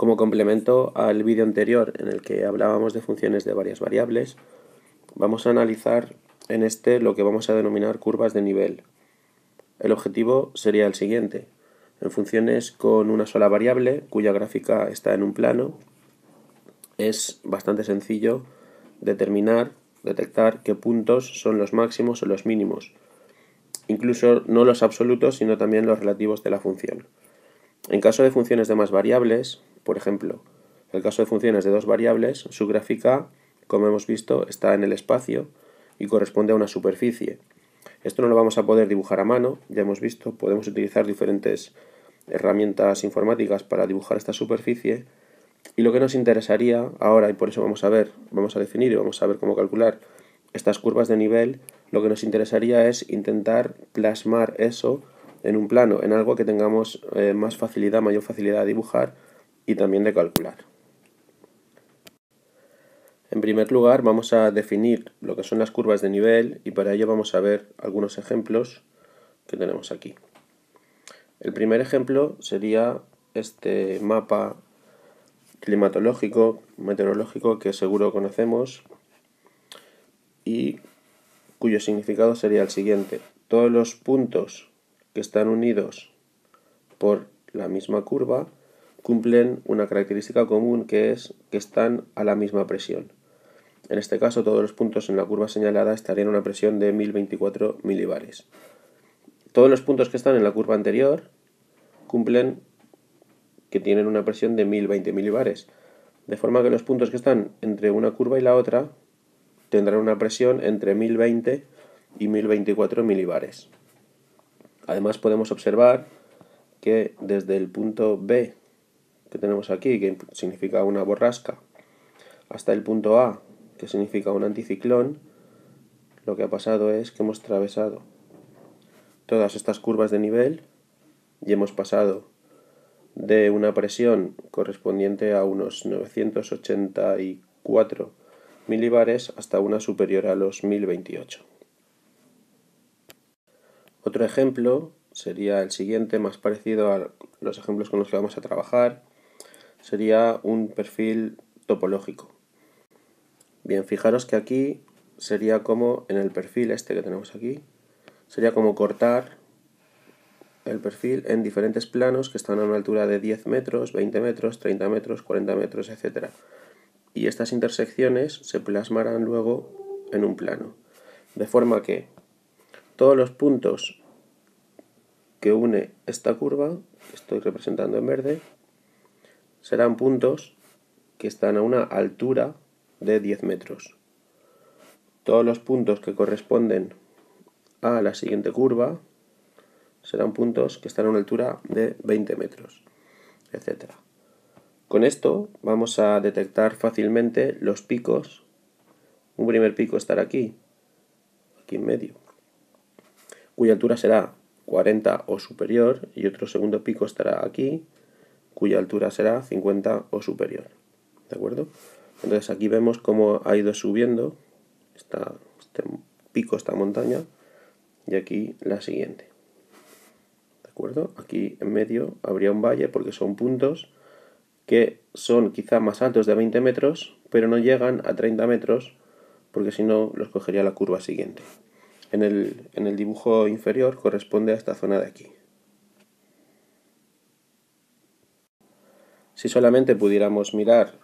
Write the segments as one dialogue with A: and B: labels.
A: Como complemento al vídeo anterior en el que hablábamos de funciones de varias variables, vamos a analizar en este lo que vamos a denominar curvas de nivel. El objetivo sería el siguiente. En funciones con una sola variable, cuya gráfica está en un plano, es bastante sencillo detectar qué puntos son los máximos o los mínimos. Incluso no los absolutos, sino también los relativos de la función. En caso de funciones de más variables, por ejemplo, en el caso de funciones de dos variables, su gráfica, como hemos visto, está en el espacio y corresponde a una superficie. Esto no lo vamos a poder dibujar a mano, ya hemos visto, podemos utilizar diferentes herramientas informáticas para dibujar esta superficie, y lo que nos interesaría ahora, y por eso vamos a definir y vamos a ver cómo calcular estas curvas de nivel, lo que nos interesaría es intentar plasmar eso en un plano, en algo que tengamos mayor facilidad de dibujar y también de calcular. En primer lugar, vamos a definir lo que son las curvas de nivel y para ello vamos a ver algunos ejemplos que tenemos aquí. El primer ejemplo sería este mapa climatológico, meteorológico, que seguro conocemos y cuyo significado sería el siguiente. Todos los puntos que están unidos por la misma curva cumplen una característica común, que es que están a la misma presión. En este caso, todos los puntos en la curva señalada estarían a una presión de 1024 milibares. Todos los puntos que están en la curva anterior cumplen que tienen una presión de 1020 milibares, de forma que los puntos que están entre una curva y la otra tendrán una presión entre 1020 y 1024 milibares. Además, podemos observar que desde el punto B que tenemos aquí, que significa una borrasca, hasta el punto A, que significa un anticiclón, lo que ha pasado es que hemos atravesado todas estas curvas de nivel y hemos pasado de una presión correspondiente a unos 984 milibares hasta una superior a los 1028. Otro ejemplo sería el siguiente, más parecido a los ejemplos con los que vamos a trabajar, sería un perfil topológico. Bien, fijaros que aquí sería como en el perfil este que tenemos aquí, sería como cortar el perfil en diferentes planos que están a una altura de 10 metros, 20 metros, 30 metros, 40 metros, etc. Y estas intersecciones se plasmarán luego en un plano. De forma que todos los puntos que une esta curva, que estoy representando en verde, serán puntos que están a una altura de 10 metros. Todos los puntos que corresponden a la siguiente curva serán puntos que están a una altura de 20 metros, etc. Con esto vamos a detectar fácilmente los picos. Un primer pico estará aquí en medio, cuya altura será 40 o superior, y otro segundo pico estará aquí, cuya altura será 50 o superior. ¿De acuerdo? Entonces aquí vemos cómo ha ido subiendo este pico, esta montaña, y aquí la siguiente. ¿De acuerdo? Aquí en medio habría un valle porque son puntos que son quizá más altos de 20 metros, pero no llegan a 30 metros, porque si no los cogería la curva siguiente. En el dibujo inferior corresponde a esta zona de aquí. Si solamente pudiéramos mirar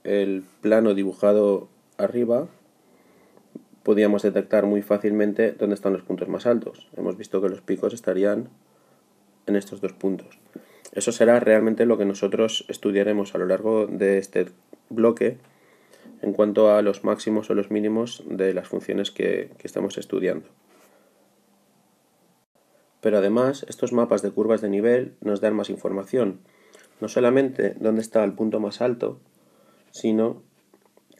A: el plano dibujado arriba, podríamos detectar muy fácilmente dónde están los puntos más altos. Hemos visto que los picos estarían en estos dos puntos. Eso será realmente lo que nosotros estudiaremos a lo largo de este bloque en cuanto a los máximos o los mínimos de las funciones que estamos estudiando. Pero además, estos mapas de curvas de nivel nos dan más información. No solamente dónde está el punto más alto, sino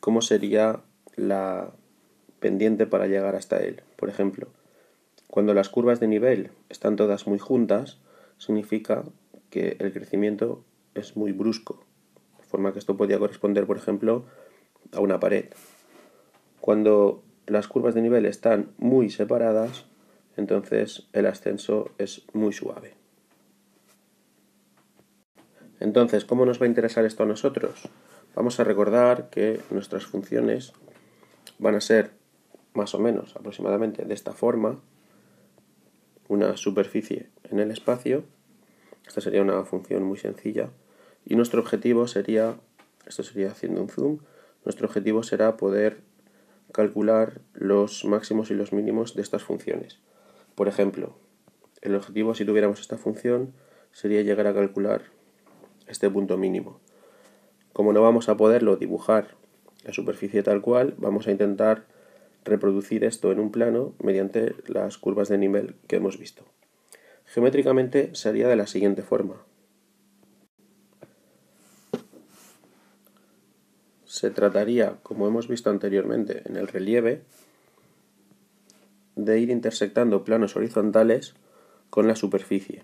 A: cómo sería la pendiente para llegar hasta él. Por ejemplo, cuando las curvas de nivel están todas muy juntas, significa que el crecimiento es muy brusco, de forma que esto podría corresponder, por ejemplo, a una pared. Cuando las curvas de nivel están muy separadas, entonces el ascenso es muy suave. Entonces, ¿cómo nos va a interesar esto a nosotros? Vamos a recordar que nuestras funciones van a ser más o menos aproximadamente de esta forma: una superficie en el espacio. Esta sería una función muy sencilla y nuestro objetivo sería, esto sería haciendo un zoom, nuestro objetivo será poder calcular los máximos y los mínimos de estas funciones. Por ejemplo, el objetivo, si tuviéramos esta función, sería llegar a calcular este punto mínimo. Como no vamos a poderlo dibujar la superficie tal cual, vamos a intentar reproducir esto en un plano mediante las curvas de nivel que hemos visto. Geométricamente sería de la siguiente forma. Se trataría, como hemos visto anteriormente en el relieve, de ir intersectando planos horizontales con la superficie.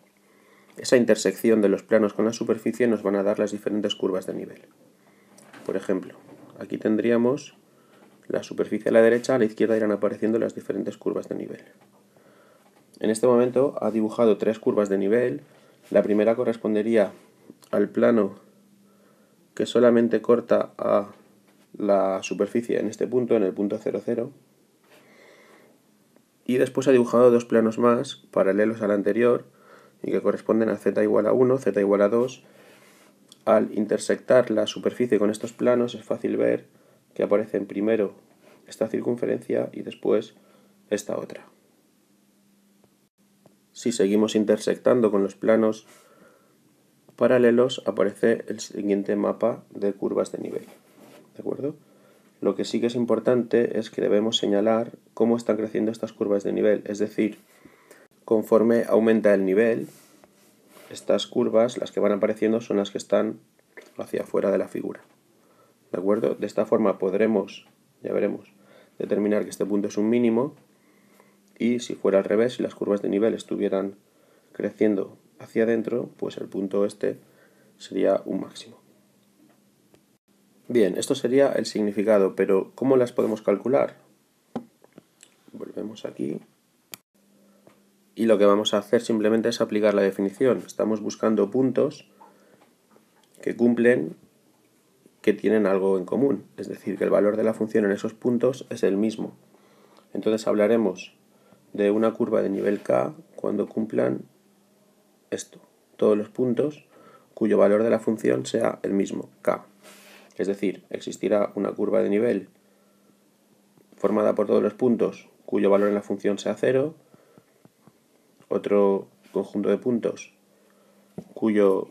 A: Esa intersección de los planos con la superficie nos van a dar las diferentes curvas de nivel. Por ejemplo, aquí tendríamos la superficie a la derecha, a la izquierda irán apareciendo las diferentes curvas de nivel. En este momento ha dibujado 3 curvas de nivel. La primera correspondería al plano que solamente corta a la superficie en este punto, en el punto 0, 0. Y después ha dibujado 2 planos más paralelos al anterior y que corresponden a z igual a 1, z igual a 2. Al intersectar la superficie con estos planos es fácil ver que aparecen primero esta circunferencia y después esta otra. Si seguimos intersectando con los planos paralelos, aparece el siguiente mapa de curvas de nivel. ¿De acuerdo? Lo que sí que es importante es que debemos señalar cómo están creciendo estas curvas de nivel, es decir, conforme aumenta el nivel, estas curvas, las que van apareciendo, son las que están hacia afuera de la figura. ¿De acuerdo? De esta forma podremos, ya veremos, determinar que este punto es un mínimo, y si fuera al revés, si las curvas de nivel estuvieran creciendo hacia adentro, pues el punto este sería un máximo. Bien, esto sería el significado, pero ¿cómo las podemos calcular? Volvemos aquí. Y lo que vamos a hacer simplemente es aplicar la definición. Estamos buscando puntos que cumplen, que tienen algo en común. Es decir, que el valor de la función en esos puntos es el mismo. Entonces hablaremos de una curva de nivel k cuando cumplan esto, todos los puntos cuyo valor de la función sea el mismo, k. Es decir, existirá una curva de nivel formada por todos los puntos cuyo valor en la función sea 0, otro conjunto de puntos cuyo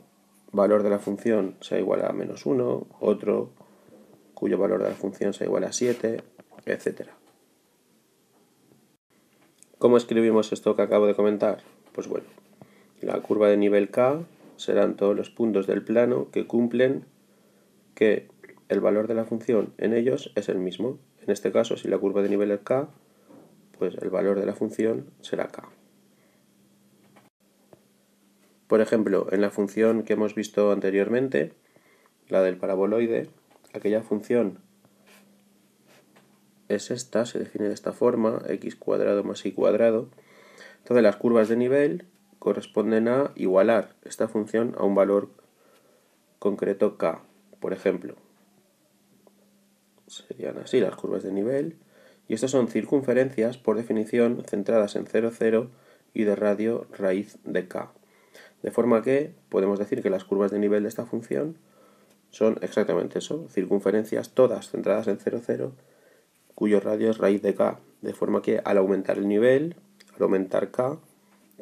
A: valor de la función sea igual a menos 1, otro cuyo valor de la función sea igual a 7, etc. ¿Cómo escribimos esto que acabo de comentar? Pues bueno, la curva de nivel k serán todos los puntos del plano que cumplen que el valor de la función en ellos es el mismo. En este caso, si la curva de nivel es k, pues el valor de la función será k. Por ejemplo, en la función que hemos visto anteriormente, la del paraboloide, aquella función es esta, se define de esta forma, x cuadrado más y cuadrado. Entonces las curvas de nivel corresponden a igualar esta función a un valor concreto k. Por ejemplo, serían así las curvas de nivel, y estas son circunferencias por definición centradas en 0, 0 y de radio raíz de k. De forma que podemos decir que las curvas de nivel de esta función son exactamente eso, circunferencias todas centradas en 0, 0, cuyo radio es raíz de k. De forma que al aumentar el nivel, al aumentar k,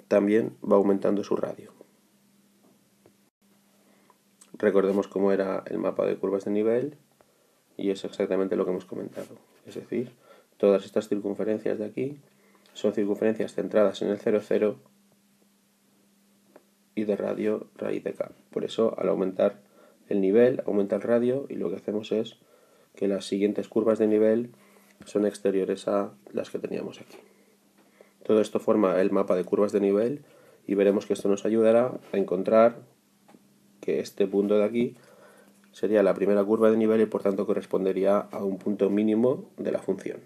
A: también va aumentando su radio. Recordemos cómo era el mapa de curvas de nivel y es exactamente lo que hemos comentado. Es decir, todas estas circunferencias de aquí son circunferencias centradas en el 0, 0 y de radio raíz de k. Por eso, al aumentar el nivel, aumenta el radio y lo que hacemos es que las siguientes curvas de nivel son exteriores a las que teníamos aquí. Todo esto forma el mapa de curvas de nivel y veremos que esto nos ayudará a encontrar que este punto de aquí sería la primera curva de nivel y por tanto correspondería a un punto mínimo de la función.